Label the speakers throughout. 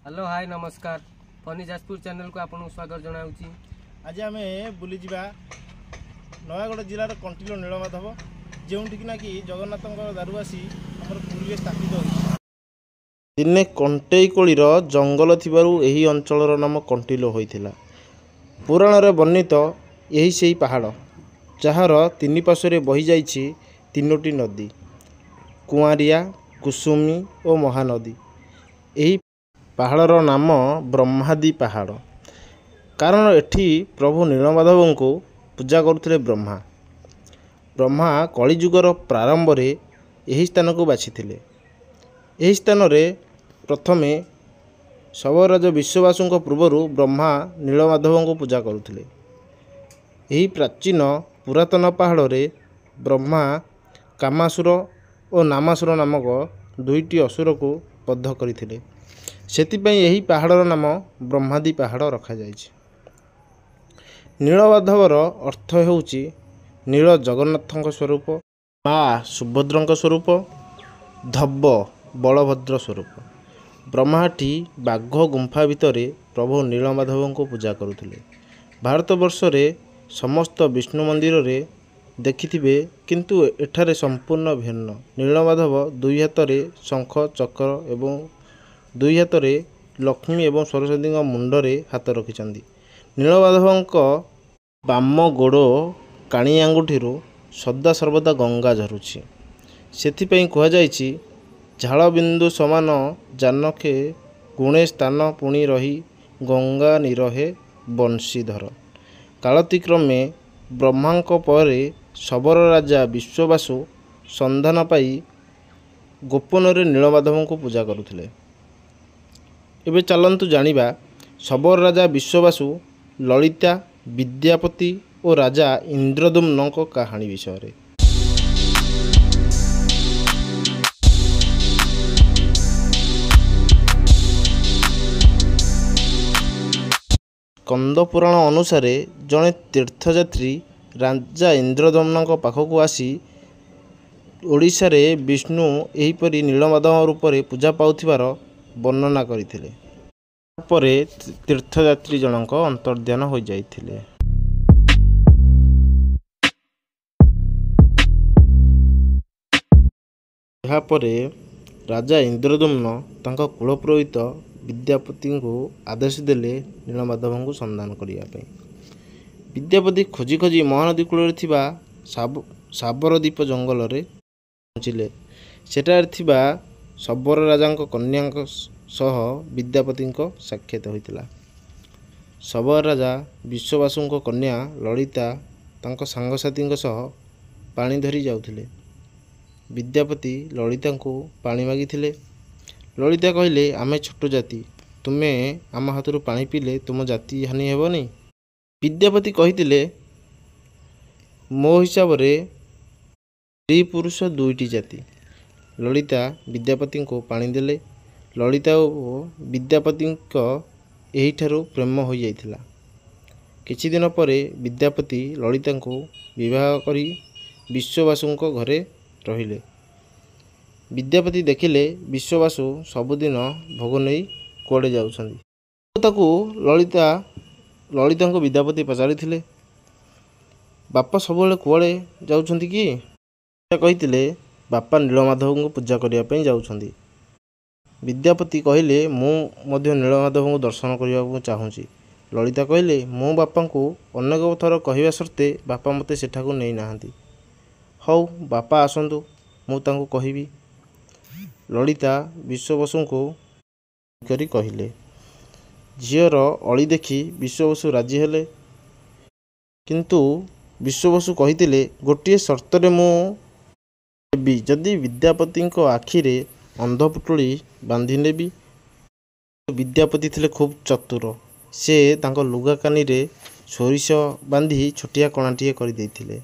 Speaker 1: Hello hi नमस्कार funny Jajpur channel को आपको स्वागत जनाऊँगी।
Speaker 2: आज आम बुली नयागढ़ जिलार कंटिलो नीलमाधव जोठिकना कि जगन्नाथ दारु आसी आम पुरी स्थापित होती दिने कंटेई कोलीर जंगल थिबारु एही अंचलर नाम कंटिलो होइथिला। पुराण वर्णित यही से पहाड़ जार तीन पार्श्वे बही जाइछि तीनोटी नदी कुआरिया कुसुमी और महानदी। यही पहाड़र नाम ब्रह्मादि पहाड़ कारण एठी प्रभु नीलमाधव को पूजा करुथिले ब्रह्मा। ब्रह्मा कलिजुगर प्रारंभ रे यही स्थान को बाछिथिले। यही स्थान रे प्रथमे सबराज विश्ववासु पूर्वर ब्रह्मा नीलमाधव को पूजा करुथिले। यही प्राचीन पुरातन पहाड़ रे ब्रह्मा कामासुर और नामासुर नामक दुईटी असुर को बद्ध करथिले। सेतिपई यही पहाड़र नाम ब्रह्मादि पहाड़ रखा जाइछि। नीलमाधवर अर्थ हेउछि नील जगन्नाथଙ୍କ स्वरूप, माँ सुभद्रଙ୍କ स्वरूप, धब्ब बलभद्र स्वरूप। ब्रह्माटी बाघ गुंफा भितरे प्रभु नीलमाधव को पूजा करुथिले। भारतवर्ष रे समस्त विष्णु मंदिर रे देखिथिबे किंतु एठारे संपूर्ण भिन्न। नीलमाधव दुई हाथ रे शंख चक्र एवं दुई हाथ रे लक्ष्मी एवं सरस्वती मुंडरे हाथ रखिछन्ति। नीलमाधवଙ୍କ बाम गोड़ काणी आंगुठीरू सदा सर्वदा गंगा झरुछि। सेथिपई कुहा जाइछि झाल बिंदु समान जानके गुणे स्थान पुणी रही गंगा निरहे बंशीधर। कालतिक्रमे ब्रह्मांक परे शबर राजा विश्ववासु संधान पाई गोपन रे नीलमाधव को पूजा करुथिले। एबे चलंतु जानिबा शबर राजा विश्ववासु, ललिता, विद्यापति और राजा इंद्रदुम्न कहानी विषय रे। कंद पुराण अनुसार जड़े तीर्थयात्री राजा इंद्रदम्न पाखक आसी ओडिशा रे विष्णु एहीपरि नीलमाधव रूप में पूजा पाउथिबार वर्णना करथिले। परे तीर्थयात्री जनक अंतर्ध्यान हो जाइथिले। यहाँ परे राजा इंद्रदुम्न तांका कुलपुरोहित विद्यापति को आदेश देले नीलमाधव को संधान करने। विद्यापति खोजी खोजी महानदी कूल साबरद्वीप जंगल रे पहुँचिले। सेठारे थिबा शबर राजा कन्या सह विद्यापति साक्षात होइतिला। शबर राजा विश्ववासु कन्या ललिता तांको सांगसाथी सह पानी धरी जाउथिले। विद्यापति ललिता को पानी मागिथिले। ललिता कहले आमे छोट जाति, तुमे आम हाथरू पानी पीले तुम जाति हानि हेबनी। विद्यापति कहिथिले मो हिसाब रे स्त्री पुरुष दुईटी जाति। ललिता विद्यापति को पानी देले। ललिता और विद्यापति एही ठारू प्रेम हो जाइथिला। किछि दिन परे विद्यापति ललिता को विवाह करी विश्ववासु घरे रहिले। विद्यापति देखिले विश्ववासु सबुदिन भोग नहीं कुआड़े जाउछन्ति। ताकू ललिता को विद्यापति पचारिथिले बापा सबुले कुआड़े जाउछन्ति कि? कहिथिले बापा नीलमाधव को पूजा करिया पई जाउछन्ति। विद्यापति कहले मु मध्य नीलमाधव को दर्शन करने को चाहूँगी। ललिता कहले मो बापा को अनेक थर कहवा सर्ते बापा मते सेठाको नहीं नाहांती। हौ बापा आसंतु मु तांको कहिबी। ललिता विश्ववासु को करी कहले। झीर अली देखि विश्ववासु राजी हेले। किंतु विश्ववासु कहिथिले गोटे शर्तरे मु देबी, जदि विद्यापति आखिरे अंधपुटुली बांधि नेबी। विद्यापति थिले खूब चतुर। से तांको लुगा कानी रे सोरिष बांधी छोटिया कणाटीए कर देइथिले।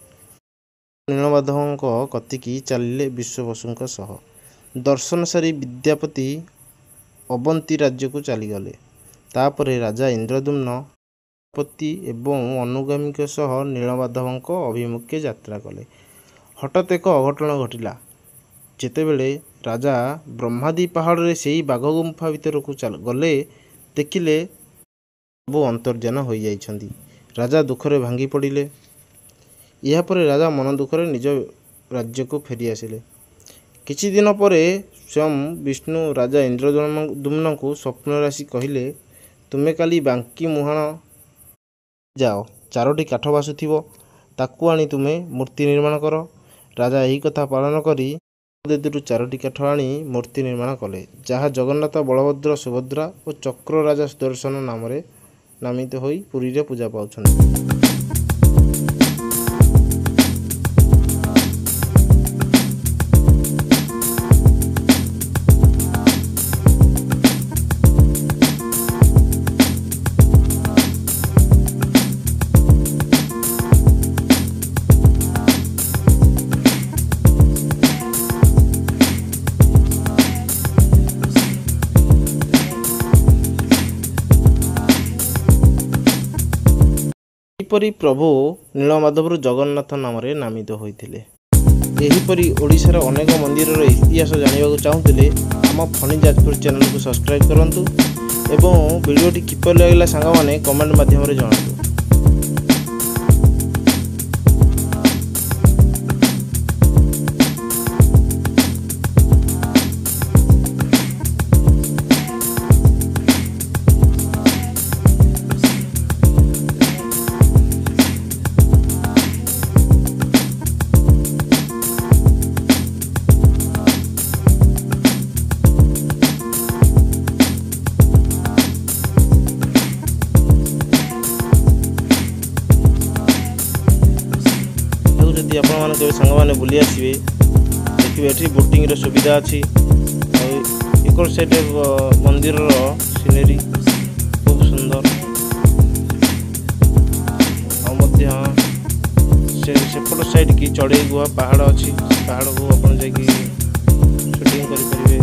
Speaker 2: नीलमाधव कतिकी चलिले विश्ववासु सह। दर्शन सारी विद्यापति अवंती राज्य को चलीगले। तापरे राजा इंद्रदुम्न पति एवं अनुगामी सह नीलमाधव अभिमुखे यात्रा कले। हठात एक अघटन घटिला। जेतेबेले ରାଜା ବ୍ରହ୍ମାଦି ପାହାଡ଼ରେ ସେହି ବାଘ ଗୁମ୍ଫା ଭିତରକୁ ଗଲେ, ଦେଖିଲେ ସବୁ ଅନ୍ତର୍ଦ୍ଧାନ ହୋଇଯାଇଛନ୍ତି। ରାଜା ଦୁଃଖରେ ଭାଙ୍ଗି ପଡ଼ିଲେ। ଏହାପରେ ରାଜା ମନ ଦୁଃଖରେ ନିଜ ରାଜ୍ୟକୁ ଫେରି ଆସିଲେ। କିଛି ଦିନ ପରେ ସ୍ୱୟଂ ବିଷ୍ଣୁ ରାଜା ଇନ୍ଦ୍ରଦ୍ୟୁମ୍ନଙ୍କୁ ସ୍ୱପ୍ନରେ ଆସି କହିଲେ, ତୁମେ କାଲି ବାଙ୍କି ମୁହାଣ ଯାଅ, 4ଟି କାଠ ଭାସୁଥିବ, ତାକୁ ଆଣି ତୁମେ ମୂର୍ତ୍ତି ନିର୍ମାଣ କର। ରାଜା ଏହି କଥା ପାଳନ କରି ଦେଦରୁ 4ଟି କାଠ ଆଣି ମୂର୍ତ୍ତି ନିର୍ମାଣ କଲେ, ଯାହା ଜଗନ୍ନାଥ, ବଳଭଦ୍ର, ସୁଭଦ୍ରା ଓ ଚକ୍ର ରାଜା ସୁଦର୍ଶନ ନାମରେ ନାମିତ ହୋଇ ପୁରୀରେ ପୂଜା ପାଉଛନ୍ତି। ଏହିପରି ପ୍ରଭୁ ନୀଳମାଧବରୁ ଜଗନ୍ନାଥ ନାମରେ ନାମିତ ହୋଇଥିଲେ। ଏହିପରି ଓଡ଼ିଶାର ଅନେକ ମନ୍ଦିରର ଇତିହାସ ଜାଣିବାକୁ ଚାହୁଁଥିଲେ ଆମ ଫନି ଯାଜପୁର ଚ୍ୟାନେଲକୁ ସବସ୍କ୍ରାଇବ୍ କରନ୍ତୁ ଏବଂ ଭିଡ଼ିଓଟି କିପରି ଲାଗିଲା ସାଙ୍ଗମାନେ କମେଣ୍ଟ ମାଧ୍ୟମରେ ଜଣାନ୍ତୁ। ଯଦି ଆପଣମାନେ କେବେ ସାଙ୍ଗମାନେ ବୁଲି ଆସିବେ, ଦେଖିବେ ଏଠି ବୋଟିଂର ସୁବିଧା ଅଛି। ଆଉ ଏକର ସାଇଡ଼୍ ମନ୍ଦିରର ସିନେରୀ ଖୁବ୍ ସୁନ୍ଦର। ଆଉ ମଧ୍ୟ ସେପଟ ସାଇଡ଼୍ କି ଚଢ଼େଇ ଗୁହା ପାହାଡ଼ ଅଛି, ପାହାଡ଼କୁ ଆପଣ ଯାଇକି ସୁଟିଂ କରିପାରିବେ।